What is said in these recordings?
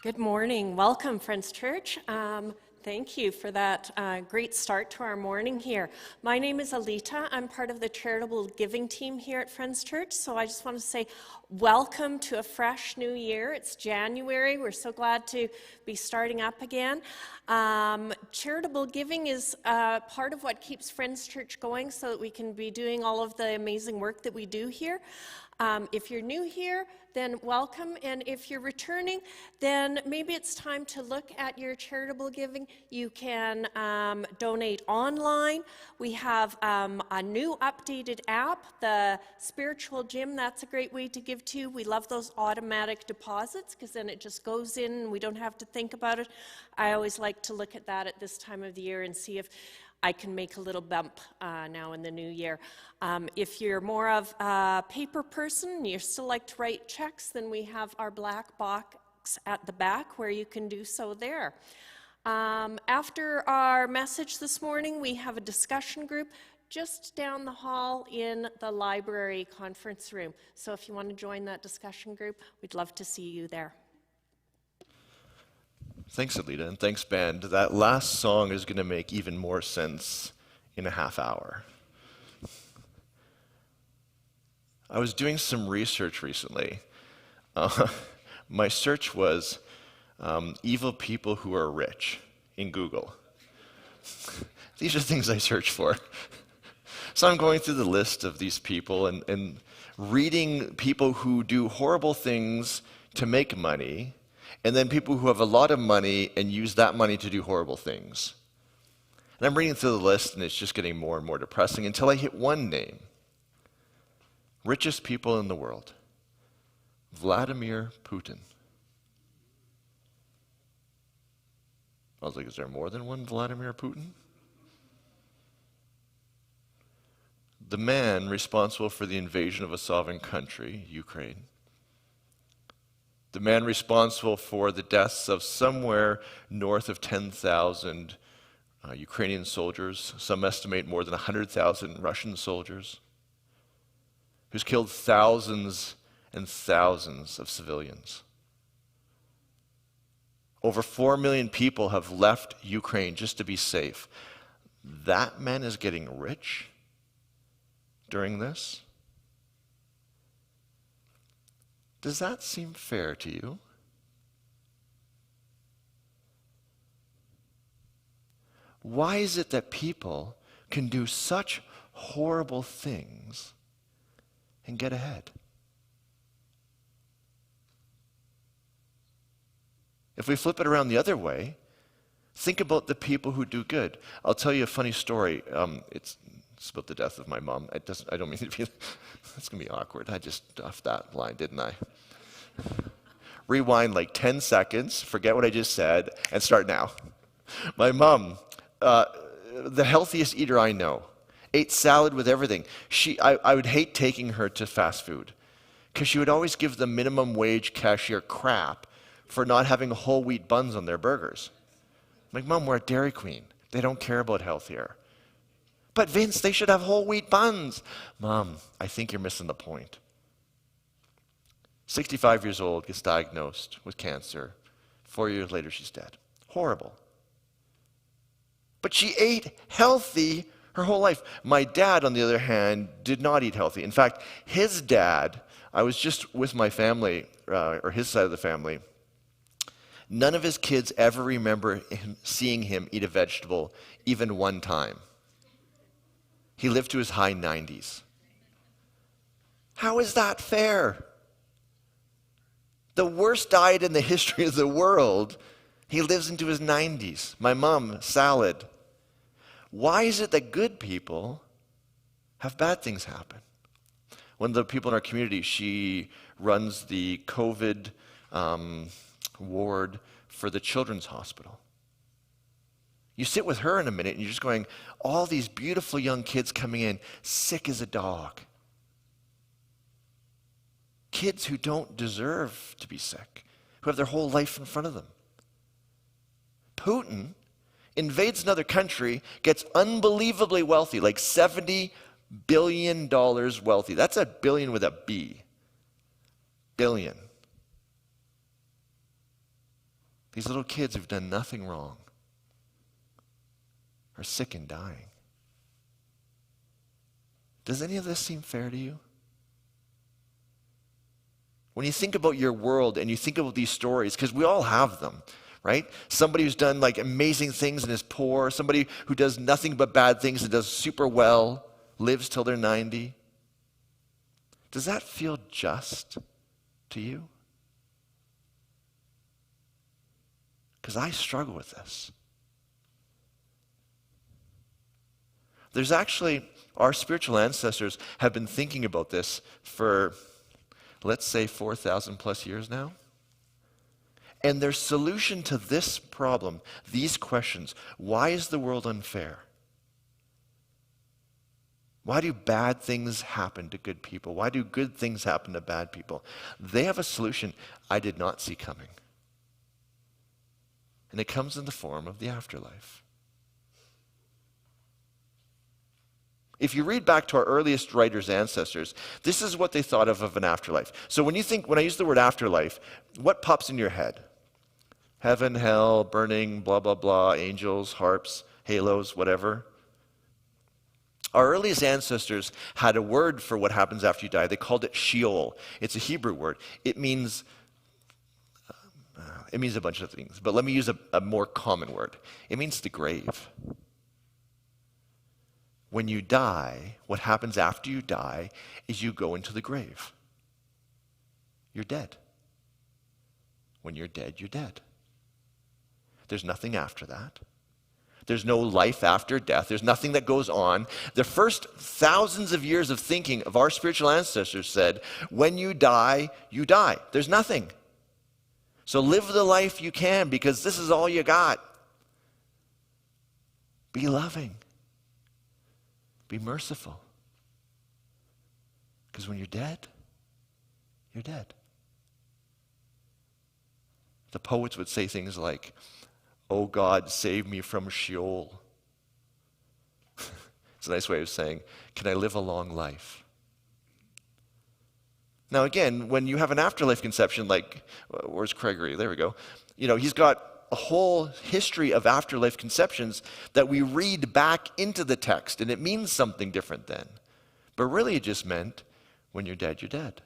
Good morning. Welcome, Friends Church. Thank you for that great start to our morning here. My name is Alita. I'm part of the charitable giving team here at Friends Church. So I just want to say welcome to a fresh new year. It's January. We're so glad to be starting up again. Charitable giving is part of what keeps Friends Church going so that we can be doing all of the amazing work that we do here. If you're new here, then welcome, and if you're returning, then maybe it's time to look at your charitable giving. You can donate online. We have a new updated app, the Spiritual Gym. That's a great way to give to. We love those automatic deposits because then it just goes in and we don't have to think about it. I always like to look at that at this time of the year and see if I can make a little bump now in the new year. If you're more of a paper person and you still like to write checks, then we have our black box at the back where you can do so there. After our message this morning, we have a discussion group just down the hall in the library conference room. So if you want to join that discussion group, we'd love to see you there. Thanks, Alita, and thanks, band. That last song is going to make even more sense in a half hour. I was doing some research recently. My search was evil people who are rich in Google. These are things I search for. So I'm going through the list of these people and reading people who do horrible things to make money, and then people who have a lot of money and use that money to do horrible things. And I'm reading through the list, and it's just getting more and more depressing until I hit one name. Richest people in the world. Vladimir Putin. I was like, is there more than one Vladimir Putin? The man responsible for the invasion of a sovereign country, Ukraine. The man responsible for the deaths of somewhere north of 10,000 Ukrainian soldiers, some estimate more than 100,000 Russian soldiers, who's killed thousands and thousands of civilians. Over 4 million people have left Ukraine just to be safe. That man is getting rich during this? Does that seem fair to you? Why is it that people can do such horrible things and get ahead? If we flip it around the other way, think about the people who do good. I'll tell you a funny story. It's about the death of my mom. I don't mean to be, it's going to be awkward. I just stuffed that line, didn't I? Rewind like 10 seconds, forget what I just said, and start now. My mom, the healthiest eater I know, ate salad with everything. I would hate taking her to fast food because she would always give the minimum wage cashier crap for not having whole wheat buns on their burgers. I'm like, Mom, we're at Dairy Queen. They don't care about health here. But Vince, they should have whole wheat buns. Mom, I think you're missing the point. 65 years old, gets diagnosed with cancer. 4 years later, she's dead. Horrible. But she ate healthy her whole life. My dad, on the other hand, did not eat healthy. In fact, his dad, I was just with my family, or his side of the family, none of his kids ever remember seeing him eat a vegetable even one time. He lived to his high 90s. How is that fair? The worst diet in the history of the world, he lives into his 90s. My mom, salad. Why is it that good people have bad things happen? One of the people in our community, she runs the COVID ward for the children's hospital. You sit with her in a minute and you're just going, all these beautiful young kids coming in, sick as a dog. Kids who don't deserve to be sick, who have their whole life in front of them. Putin invades another country, gets unbelievably wealthy, like $70 billion wealthy. That's a billion with a B. Billion. These little kids who've done nothing wrong are sick and dying. Does any of this seem fair to you? When you think about your world and you think about these stories, because we all have them, right? Somebody who's done like amazing things and is poor, somebody who does nothing but bad things and does super well, lives till they're 90. Does that feel just to you? Because I struggle with this. There's actually, our spiritual ancestors have been thinking about this for, let's say, 4,000 plus years now. And their solution to this problem, these questions, why is the world unfair? Why do bad things happen to good people? Why do good things happen to bad people? They have a solution I did not see coming. And it comes in the form of the afterlife. If you read back to our earliest writers' ancestors, this is what they thought of an afterlife. So when I use the word afterlife, what pops in your head? Heaven, hell, burning, blah, blah, blah, angels, harps, halos, whatever. Our earliest ancestors had a word for what happens after you die. They called it Sheol. It's a Hebrew word. It means a bunch of things, but let me use a more common word. It means the grave. When you die, what happens after you die is you go into the grave. You're dead. When you're dead, you're dead. There's nothing after that. There's no life after death. There's nothing that goes on. The first thousands of years of thinking of our spiritual ancestors said, when you die, you die. There's nothing. So live the life you can because this is all you got. Be loving. Be merciful. Because when you're dead, you're dead. The poets would say things like, "Oh God, save me from Sheol." It's a nice way of saying, can I live a long life? Now again, when you have an afterlife conception, like, where's Gregory? There we go. He's got a whole history of afterlife conceptions that we read back into the text, and it means something different then. But really it just meant, when you're dead, you're dead.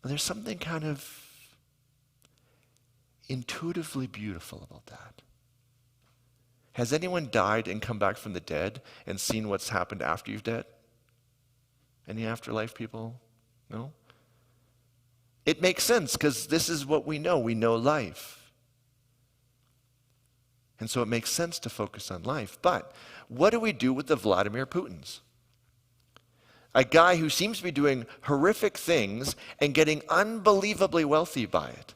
And there's something kind of intuitively beautiful about that. Has anyone died and come back from the dead and seen what's happened after you've dead? Any afterlife people? No? It makes sense because this is what we know. We know life. And so it makes sense to focus on life. But what do we do with the Vladimir Putins? A guy who seems to be doing horrific things and getting unbelievably wealthy by it.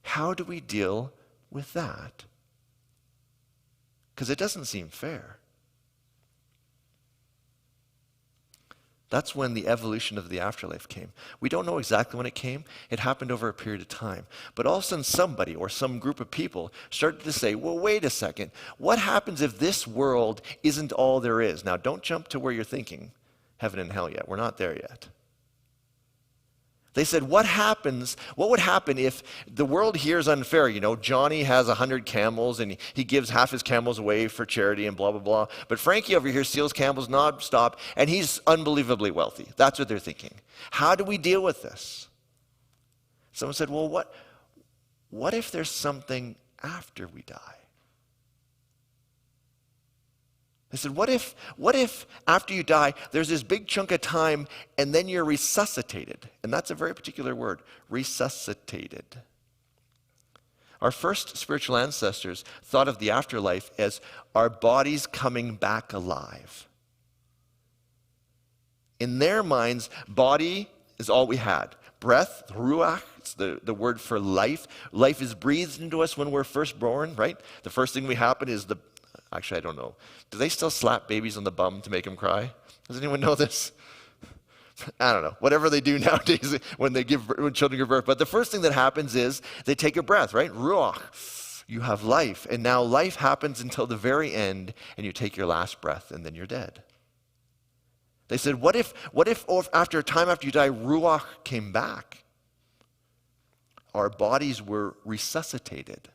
How do we deal with that? Because it doesn't seem fair. That's when the evolution of the afterlife came. We don't know exactly when it came. It happened over a period of time. But all of a sudden somebody or some group of people started to say, well, wait a second. What happens if this world isn't all there is? Now, don't jump to where you're thinking heaven and hell yet. We're not there yet. They said, what would happen if the world here is unfair? Johnny has 100 camels and he gives half his camels away for charity and blah, blah, blah. But Frankie over here steals camels non-stop and he's unbelievably wealthy. That's what they're thinking. How do we deal with this? Someone said, well, what if there's something after we die? They said, what if after you die, there's this big chunk of time and then you're resuscitated? And that's a very particular word, resuscitated. Our first spiritual ancestors thought of the afterlife as our bodies coming back alive. In their minds, body is all we had. Breath, ruach, it's the word for life. Life is breathed into us when we're first born, right? The first thing we happen is actually, I don't know. Do they still slap babies on the bum to make them cry? Does anyone know this? I don't know. Whatever they do nowadays when children give birth. But the first thing that happens is they take a breath, right? Ruach. You have life. And now life happens until the very end, and you take your last breath, and then you're dead. They said, what if after a time after you die, ruach came back? our bodies were resuscitated.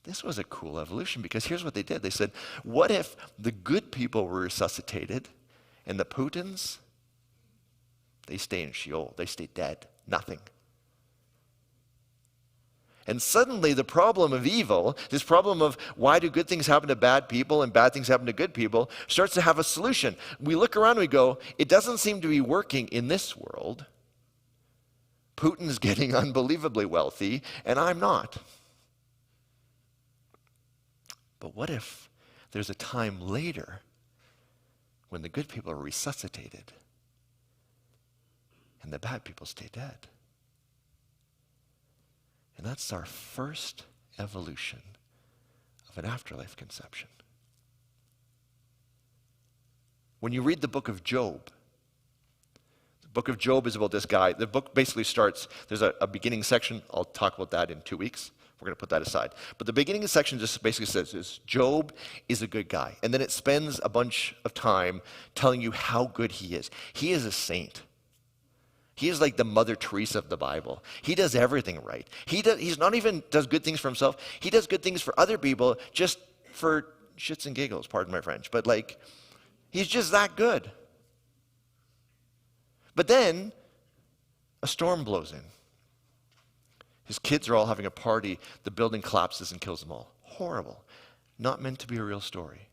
This was a cool evolution because here's what they did. They said, what if the good people were resuscitated and the Putins, they stay in Sheol, they stay dead, nothing. And suddenly the problem of evil, this problem of why do good things happen to bad people and bad things happen to good people, starts to have a solution. We look around and we go, it doesn't seem to be working in this world. Putin's getting unbelievably wealthy and I'm not. But what if there's a time later when the good people are resuscitated and the bad people stay dead? And that's our first evolution of an afterlife conception. When you read the book of Job, the book of Job is about this guy. The book basically starts, there's a beginning section. I'll talk about that in 2 weeks. We're going to put that aside. But the beginning section just basically says Job is a good guy. And then it spends a bunch of time telling you how good he is. He is a saint. He is like the Mother Teresa of the Bible. He does everything right. He's not even does good things for himself. He does good things for other people just for shits and giggles, pardon my French. But like, he's just that good. But then a storm blows in. His kids are all having a party. The building collapses and kills them all. Horrible. Not meant to be a real story.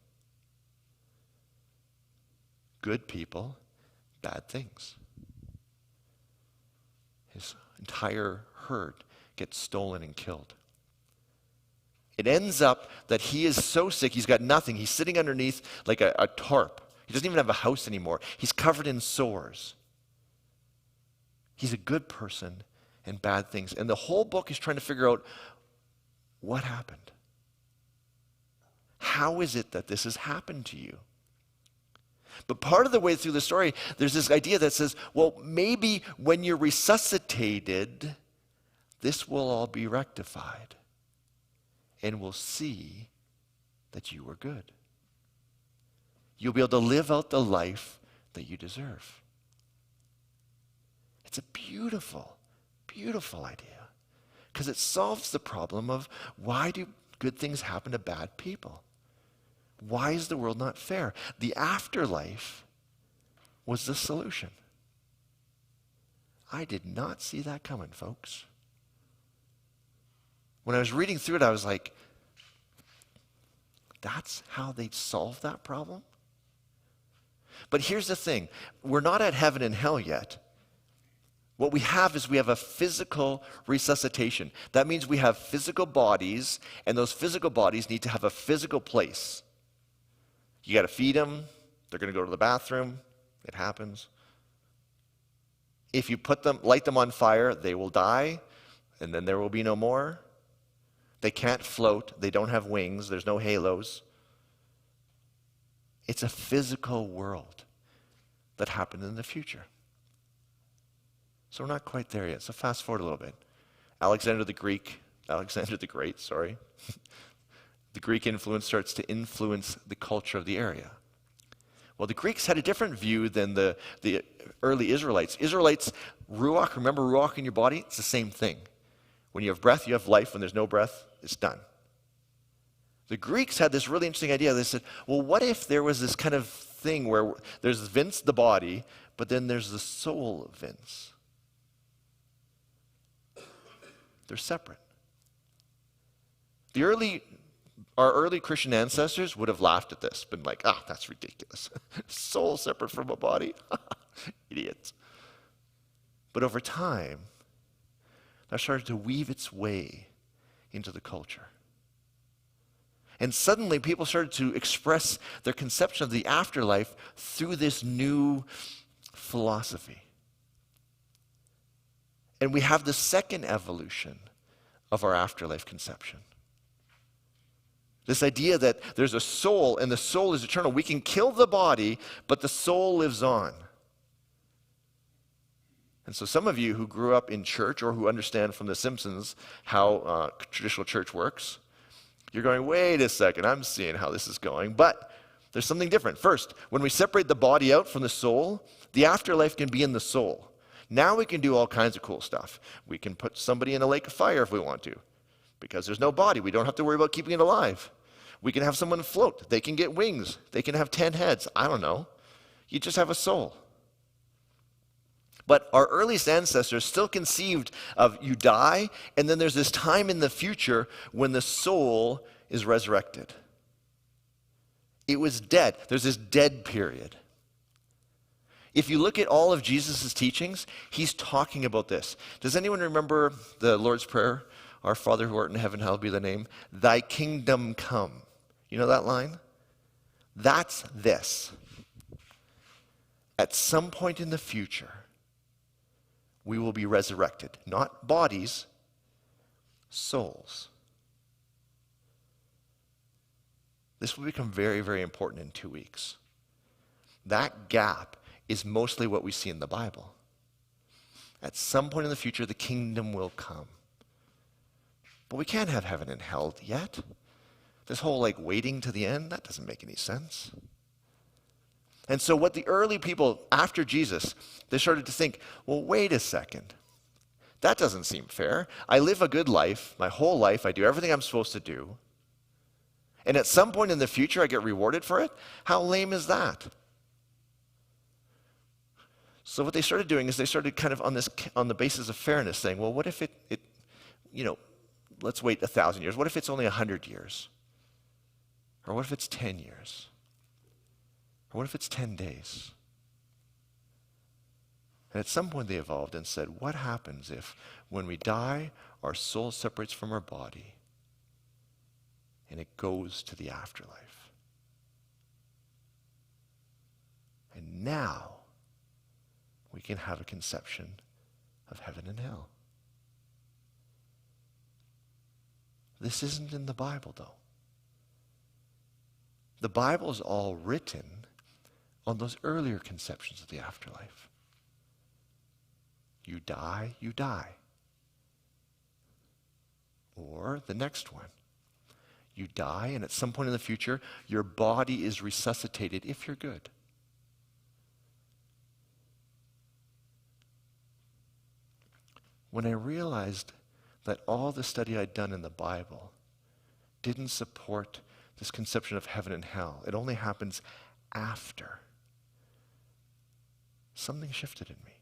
Good people, bad things. His entire herd gets stolen and killed. It ends up that he is so sick, he's got nothing. He's sitting underneath like a tarp. He doesn't even have a house anymore. He's covered in sores. He's a good person and bad things. And the whole book is trying to figure out what happened. How is it that this has happened to you? But part of the way through the story, there's this idea that says, well, maybe when you're resuscitated, this will all be rectified. And we'll see that you were good. You'll be able to live out the life that you deserve. It's a beautiful, beautiful idea. Because it solves the problem of why do good things happen to bad people? Why is the world not fair? The afterlife was the solution. I did not see that coming, folks. When I was reading through it, I was like, that's how they'd solve that problem? But here's the thing. We're not at heaven and hell yet. What we have is we have a physical resuscitation. That means we have physical bodies, and those physical bodies need to have a physical place. You got to feed them. They're going to go to the bathroom. It happens. If you light them on fire, they will die, and then there will be no more. They can't float. They don't have wings. There's no halos. It's a physical world that happened in the future. So we're not quite there yet. So fast forward a little bit. Alexander the Great, the Greek influence starts to influence the culture of the area. Well, the Greeks had a different view than the early Israelites. Israelites, ruach, remember ruach in your body? It's the same thing. When you have breath, you have life. When there's no breath, it's done. The Greeks had this really interesting idea. They said, well, what if there was this kind of thing where there's Vince, the body, but then there's the soul of Vince? They're separate. Our early Christian ancestors would have laughed at this, been like, that's ridiculous. Soul separate from a body? Idiots. But over time, that started to weave its way into the culture. And suddenly people started to express their conception of the afterlife through this new philosophy. And we have the second evolution of our afterlife conception. This idea that there's a soul and the soul is eternal. We can kill the body, but the soul lives on. And so some of you who grew up in church or who understand from The Simpsons how traditional church works, you're going, wait a second, I'm seeing how this is going. But there's something different. First, when we separate the body out from the soul, the afterlife can be in the soul. Now we can do all kinds of cool stuff. We can put somebody in a lake of fire if we want to, because there's no body. We don't have to worry about keeping it alive. We can have someone float. They can get wings. They can have 10 heads. I don't know. You just have a soul. But our earliest ancestors still conceived of you die, and then there's this time in the future when the soul is resurrected. It was dead. There's this dead period. If you look at all of Jesus' teachings, he's talking about this. Does anyone remember the Lord's Prayer? Our Father who art in heaven, hallowed be thy name. Thy kingdom come. You know that line? That's this. At some point in the future, we will be resurrected. Not bodies, souls. This will become very, very important in 2 weeks. That gap is mostly what we see in the Bible. At some point in the future, the kingdom will come. But we can't have heaven and hell yet. This whole waiting to the end, that doesn't make any sense. And so what the early people after Jesus, they started to think, well, wait a second. That doesn't seem fair. I live a good life, my whole life, I do everything I'm supposed to do. And at some point in the future, I get rewarded for it? How lame is that? So what they started doing is they started kind of on the basis of fairness, saying, well, what if let's wait 1,000 years. What if it's only 100 years? Or what if it's 10 years? Or what if it's 10 days? And at some point they evolved and said, what happens if when we die, our soul separates from our body and it goes to the afterlife? And now we can have a conception of heaven and hell. This isn't in the Bible, though. The Bible is all written on those earlier conceptions of the afterlife. You die, you die. Or the next one. You die, and at some point in the future, your body is resuscitated if you're good. When I realized that all the study I'd done in the Bible didn't support this conception of heaven and hell, it only happens after, something shifted in me.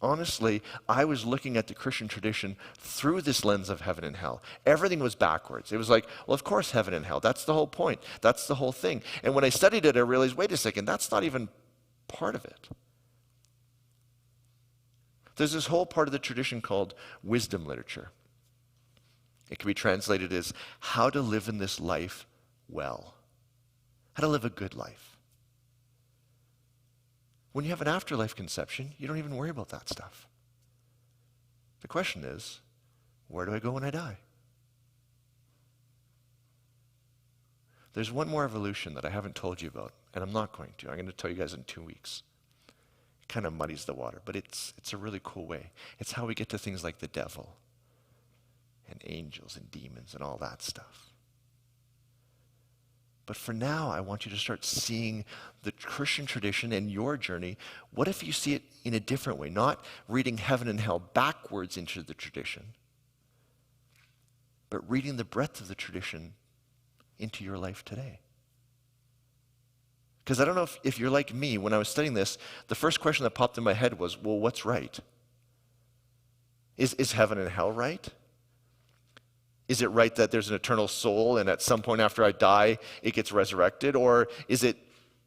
Honestly, I was looking at the Christian tradition through this lens of heaven and hell. Everything was backwards. It was like, well, of course heaven and hell. That's the whole point. That's the whole thing. And when I studied it, I realized, wait a second, that's not even part of it. There's this whole part of the tradition called wisdom literature. It can be translated as how to live in this life well. How to live a good life. When you have an afterlife conception, you don't even worry about that stuff. The question is, where do I go when I die? There's one more evolution that I haven't told you about, and I'm not going to. I'm going to tell you guys in 2 weeks. Kind of muddies the water, but it's a really cool way. It's how we get to things like the devil and angels and demons and all that stuff. But for now, I want you to start seeing the Christian tradition and your journey. What if you see it in a different way? Not reading heaven and hell backwards into the tradition, but reading the breadth of the tradition into your life today. Because I don't know if you're like me. When I was studying this, the first question that popped in my head was, well, what's right? Is heaven and hell right? Is it right that there's an eternal soul and at some point after I die, it gets resurrected? Or is it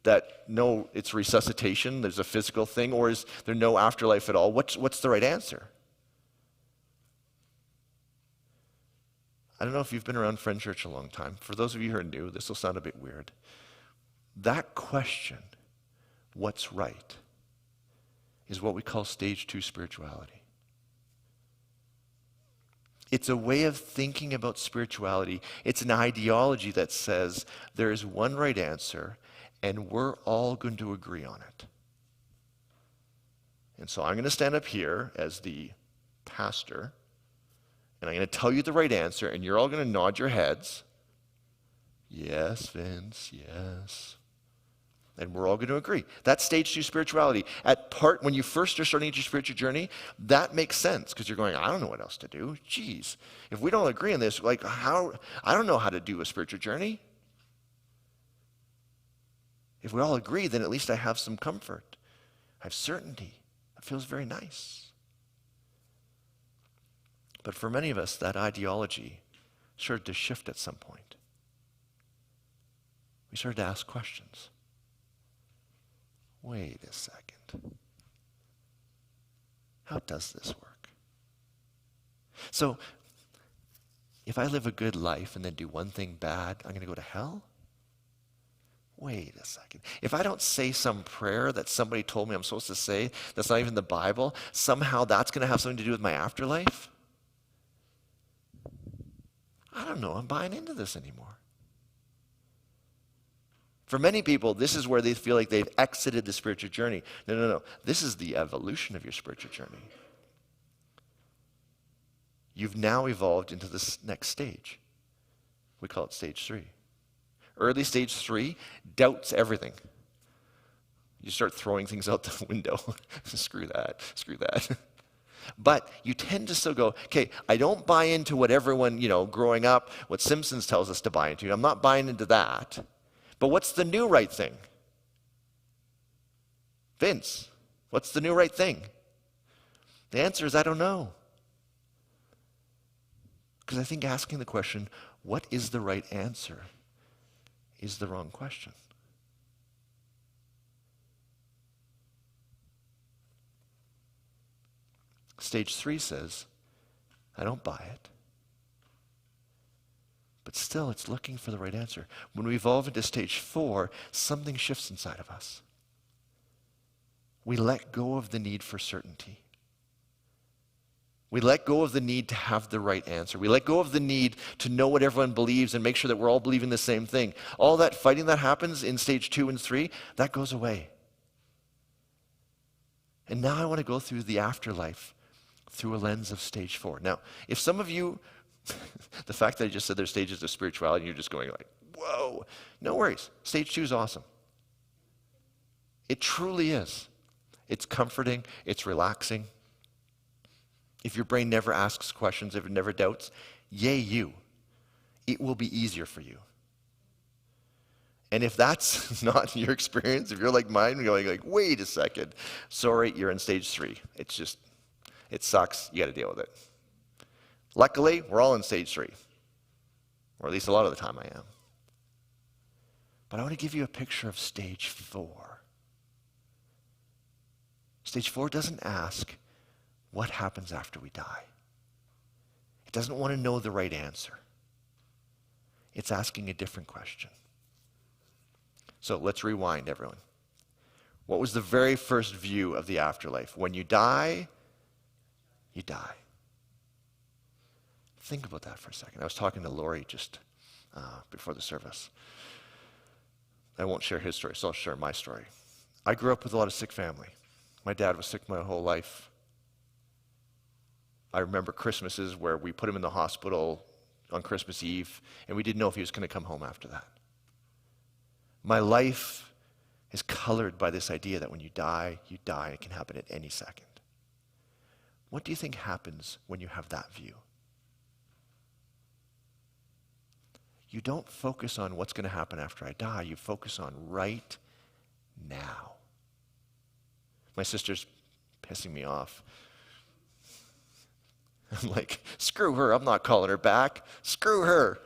that, no, it's resuscitation, there's a physical thing, or is there no afterlife at all? What's the right answer? I don't know if you've been around Friend Church a long time. For those of you who are new, this will sound a bit weird. That question, what's right, is what we call stage 2 spirituality. It's a way of thinking about spirituality. It's an ideology that says there is one right answer and we're all going to agree on it. And so I'm going to stand up here as the pastor and I'm going to tell you the right answer and you're all going to nod your heads. Yes, Vince, yes. And we're all going to agree. That's stage 2 spirituality. When you first are starting your spiritual journey, that makes sense because you're going, I don't know what else to do. Jeez, if we don't agree on this, like I don't know how to do a spiritual journey. If we all agree, then at least I have some comfort. I have certainty. It feels very nice. But for many of us, that ideology started to shift at some point. We started to ask questions. Wait a second. How does this work? So, if I live a good life and then do one thing bad, I'm going to go to hell? Wait a second. If I don't say some prayer that somebody told me I'm supposed to say, that's not even the Bible, somehow that's going to have something to do with my afterlife? I don't know. I'm buying into this anymore. For many people, this is where they feel like they've exited the spiritual journey. No. This is the evolution of your spiritual journey. You've now evolved into this next stage. We call it stage 3. Early stage 3 doubts everything. You start throwing things out the window. Screw that. But you tend to still go, okay, I don't buy into what everyone, growing up, what Simpsons tells us to buy into. I'm not buying into that. But what's the new right thing? Vince, what's the new right thing? The answer is I don't know. Because I think asking the question, what is the right answer, is the wrong question. Stage 3 says, I don't buy it. But still, it's looking for the right answer. When we evolve into stage 4, something shifts inside of us. We let go of the need for certainty. We let go of the need to have the right answer. We let go of the need to know what everyone believes and make sure that we're all believing the same thing. All that fighting that happens in stage 2 and 3, that goes away. And now I want to go through the afterlife through a lens of stage 4. Now, if some of you, the fact that I just said there's stages of spirituality, you're just going like, whoa, no worries. Stage 2 is awesome. It truly is. It's comforting. It's relaxing. If your brain never asks questions, if it never doubts, yay you. It will be easier for you. And if that's not your experience, if you're like mine, going like, wait a second, sorry, you're in stage 3. It sucks. You got to deal with it. Luckily, we're all in stage 3. Or at least a lot of the time I am. But I want to give you a picture of stage 4. Stage 4 doesn't ask, what happens after we die? It doesn't want to know the right answer. It's asking a different question. So let's rewind, everyone. What was the very first view of the afterlife? When you die, you die. Think about that for a second. I was talking to Lori just before the service. I won't share his story, so I'll share my story. I grew up with a lot of sick family. My dad was sick my whole life. I remember Christmases where we put him in the hospital on Christmas Eve, and we didn't know if he was going to come home after that. My life is colored by this idea that when you die, you die. It can happen at any second. What do you think happens when you have that view? You don't focus on what's going to happen after I die. You focus on right now. My sister's pissing me off. I'm like, screw her. I'm not calling her back. Screw her.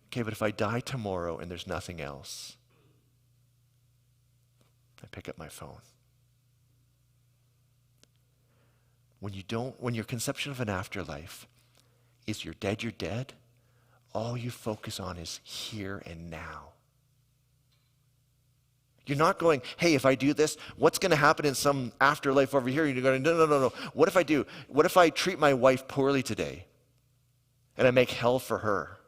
Okay, but if I die tomorrow and there's nothing else, I pick up my phone. When your conception of an afterlife is you're dead, all you focus on is here and now. You're not going, hey, if I do this, what's going to happen in some afterlife over here? You're going, no. What if I do? What if I treat my wife poorly today and I make hell for her?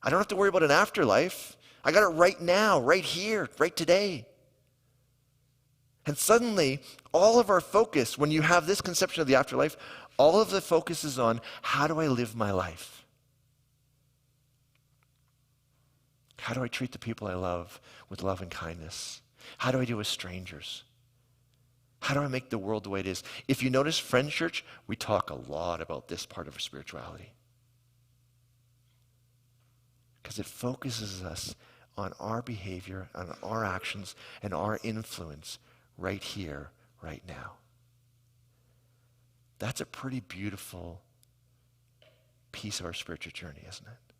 I don't have to worry about an afterlife. I got it right now, right here, right today. And suddenly, all of our focus, when you have this conception of the afterlife, all of the focus is on how do I live my life? How do I treat the people I love with love and kindness? How do I deal with strangers? How do I make the world the way it is? If you notice, Friends Church, we talk a lot about this part of our spirituality. Because it focuses us on our behavior, on our actions, and our influence right here, right now. That's a pretty beautiful piece of our spiritual journey, isn't it?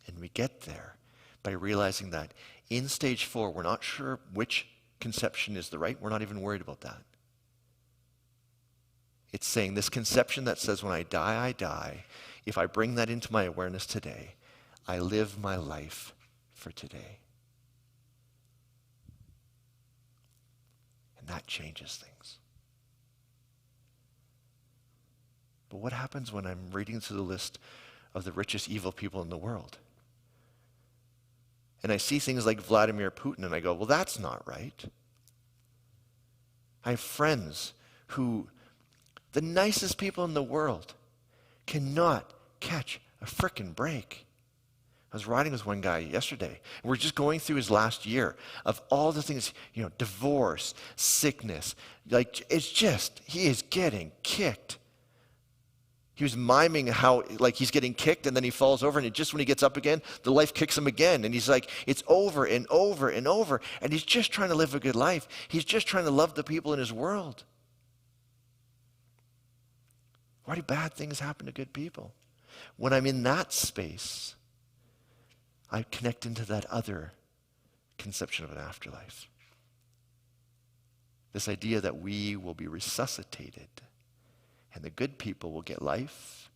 And we get there by realizing that in stage 4, we're not sure which conception is the right. We're not even worried about that. It's saying this conception that says when I die, I die. If I bring that into my awareness today, I live my life for today. And that changes things. But what happens when I'm reading through the list of the richest evil people in the world? And I see things like Vladimir Putin and I go, well, that's not right. I have friends who, the nicest people in the world, cannot catch a frickin' break. I was riding with one guy yesterday. We're just going through his last year of all the things, divorce, sickness. Like, it's just, he is getting kicked. He was miming how, like, he's getting kicked and then he falls over, and just when he gets up again, the life kicks him again. And he's like, it's over and over and over. And he's just trying to live a good life. He's just trying to love the people in his world. Why do bad things happen to good people? When I'm in that space, I connect into that other conception of an afterlife. This idea that we will be resuscitated, and the good people will get life,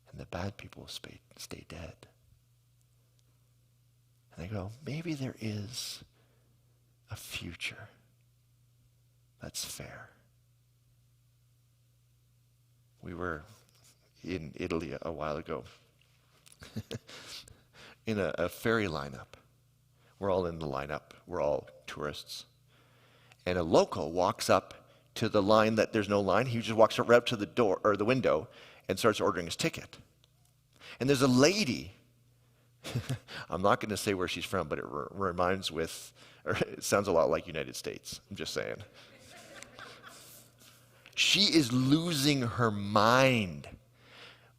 and the bad people will stay dead. And I go, maybe there is a future that's fair. We were in Italy a while ago in a ferry lineup. We're all in the lineup. We're all tourists. And a local walks up to the line that there's no line. He just walks right up to the door or the window and starts ordering his ticket. And there's a lady. I'm not going to say where she's from, but it it sounds a lot like United States. I'm just saying. She is losing her mind.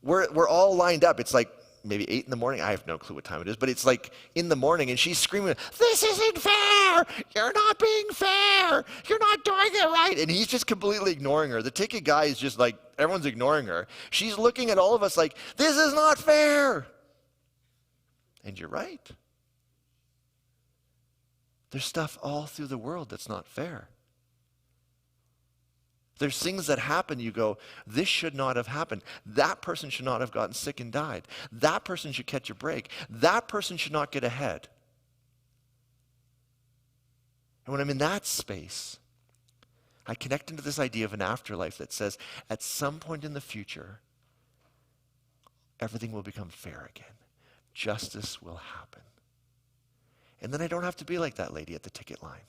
We're all lined up. It's like maybe 8 in the morning. I have no clue what time it is, but it's like in the morning, and she's screaming, "This isn't fair! You're not being fair! You're not doing it right!" And he's just completely ignoring her. The ticket guy is just like, everyone's ignoring her. She's looking at all of us like, this is not fair! And you're right. There's stuff all through the world that's not fair. There's things that happen, you go, this should not have happened. That person should not have gotten sick and died. That person should catch a break. That person should not get ahead. And when I'm in that space, I connect into this idea of an afterlife that says at some point in the future, everything will become fair again. Justice will happen. And then I don't have to be like that lady at the ticket line.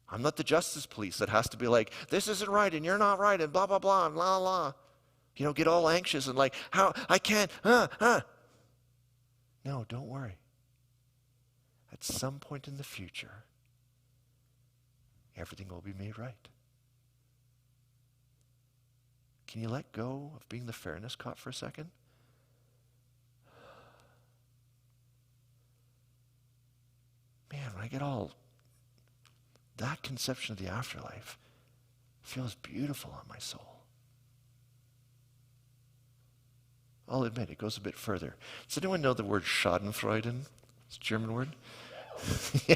I'm not the justice police that has to be like, this isn't right and you're not right and blah, blah, blah, and blah, blah. Get all anxious and like, how, I can't, No, don't worry. At some point in the future, everything will be made right. Can you let go of being the fairness cop for a second? Man, when I get all... that conception of the afterlife feels beautiful on my soul. I'll admit, it goes a bit further. Does anyone know the word Schadenfreude? It's a German word. Yeah.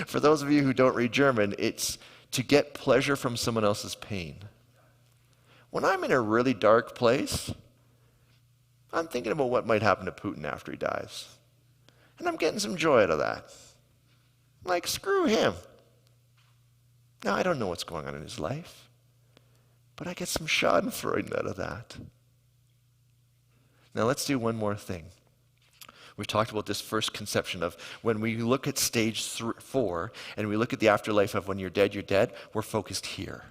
For those of you who don't read German, it's to get pleasure from someone else's pain. When I'm in a really dark place, I'm thinking about what might happen to Putin after he dies. And I'm getting some joy out of that. Like, screw him. Now, I don't know what's going on in his life, but I get some schadenfreude out of that. Now, let's do one more thing. We've talked about this first conception of when we look at stage 4 and we look at the afterlife of when you're dead, we're focused here.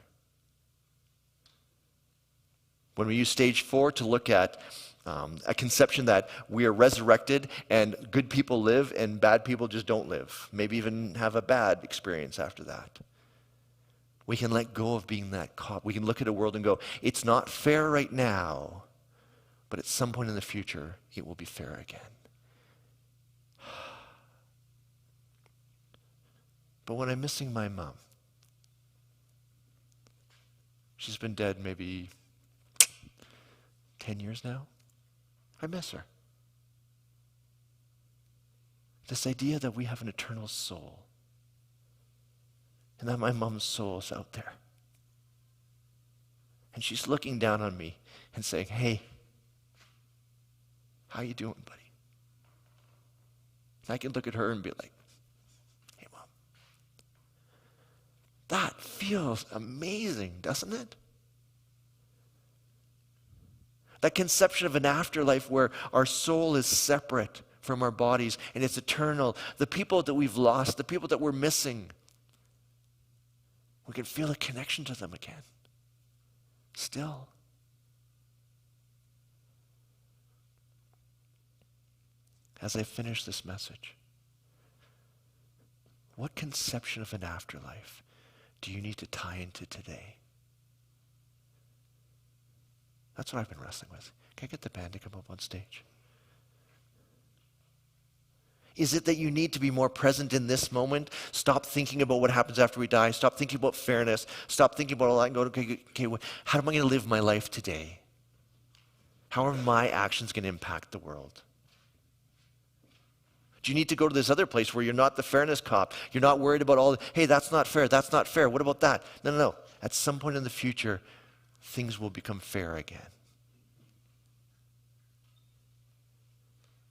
When we use stage 4 to look at a conception that we are resurrected and good people live and bad people just don't live, maybe even have a bad experience after that. We can let go of being that cop. We can look at a world and go, it's not fair right now, but at some point in the future, it will be fair again. But when I'm missing my mom, she's been dead maybe 10 years now. I miss her. This idea that we have an eternal soul and that my mom's soul is out there. And she's looking down on me and saying, hey, how you doing, buddy? And I can look at her and be like, hey, Mom. That feels amazing, doesn't it? That conception of an afterlife where our soul is separate from our bodies and it's eternal. The people that we've lost, the people that we're missing, we can feel a connection to them again. Still. As I finish this message, what conception of an afterlife do you need to tie into today? That's what I've been wrestling with. Can I get the band to come up on stage? Is it that you need to be more present in this moment? Stop thinking about what happens after we die. Stop thinking about fairness. Stop thinking about all that and go, okay, how am I going to live my life today? How are my actions going to impact the world? Do you need to go to this other place where you're not the fairness cop? You're not worried about all, hey, that's not fair. That's not fair. What about that? No. At some point in the future, things will become fair again.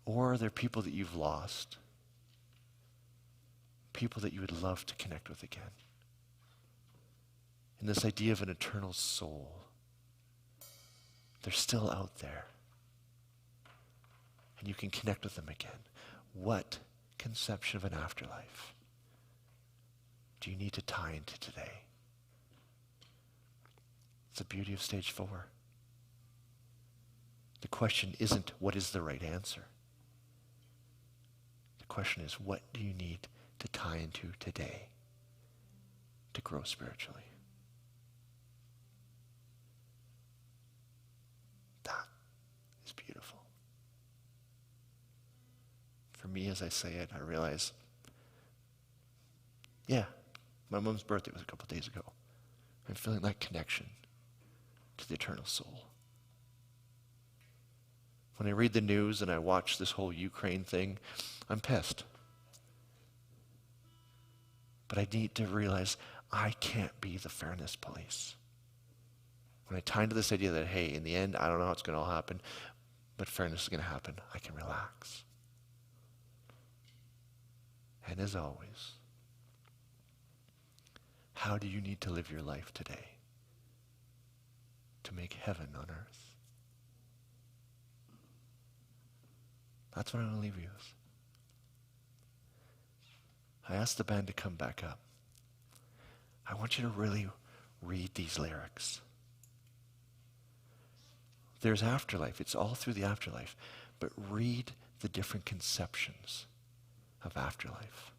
Or are there people that you've lost? People that you would love to connect with again? And this idea of an eternal soul, they're still out there. And you can connect with them again. What conception of an afterlife do you need to tie into today? It's the beauty of stage 4. The question isn't what is the right answer. The question is what do you need to tie into today to grow spiritually? That is beautiful. For me, as I say it, I realize, yeah, my mom's birthday was a couple days ago. I'm feeling that connection to the eternal soul. When I read the news and I watch this whole Ukraine thing, I'm pissed. But I need to realize I can't be the fairness police. When I tie into this idea that, hey, in the end, I don't know how it's going to all happen, but fairness is going to happen, I can relax. And as always, how do you need to live your life today to make heaven on earth? That's what I'm going to leave you with. I asked the band to come back up. I want you to really read these lyrics. There's afterlife. It's all through the afterlife. But read the different conceptions of afterlife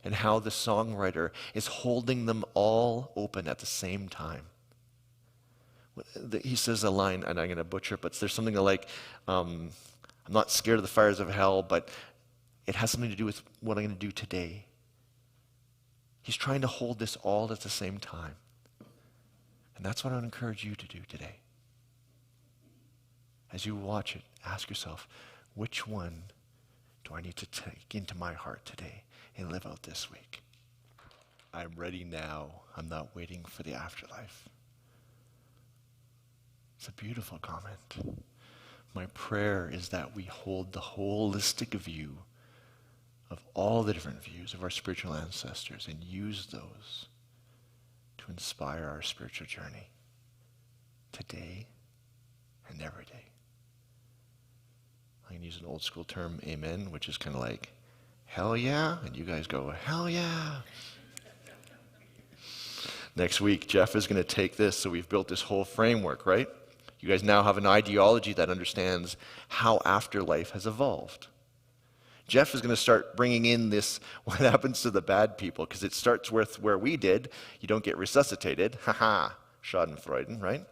and how the songwriter is holding them all open at the same time. He says a line, and I'm going to butcher it, but there's something like, I'm not scared of the fires of hell, but it has something to do with what I'm going to do today. He's trying to hold this all at the same time. And that's what I would encourage you to do today. As you watch it, ask yourself, which one do I need to take into my heart today and live out this week? I'm ready now. I'm not waiting for the afterlife. It's a beautiful comment. My prayer is that we hold the holistic view of all the different views of our spiritual ancestors and use those to inspire our spiritual journey today and every day. I can use an old school term, amen, which is kind of like, hell yeah, and you guys go, hell yeah. Next week, Jeff is going to take this, so we've built this whole framework, right? You guys now have an ideology that understands how afterlife has evolved. Jeff is going to start bringing in this, what happens to the bad people, because it starts with where we did. You don't get resuscitated. Haha, Schadenfreude, right?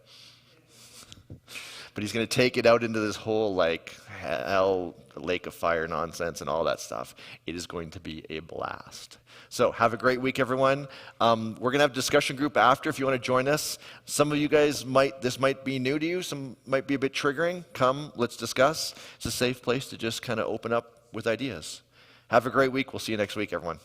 But he's going to take it out into this whole like hell, lake of fire nonsense and all that stuff. It is going to be a blast. So have a great week, everyone. We're going to have a discussion group after if you want to join us. Some of you guys this might be new to you. Some might be a bit triggering. Come, let's discuss. It's a safe place to just kind of open up with ideas. Have a great week. We'll see you next week, everyone.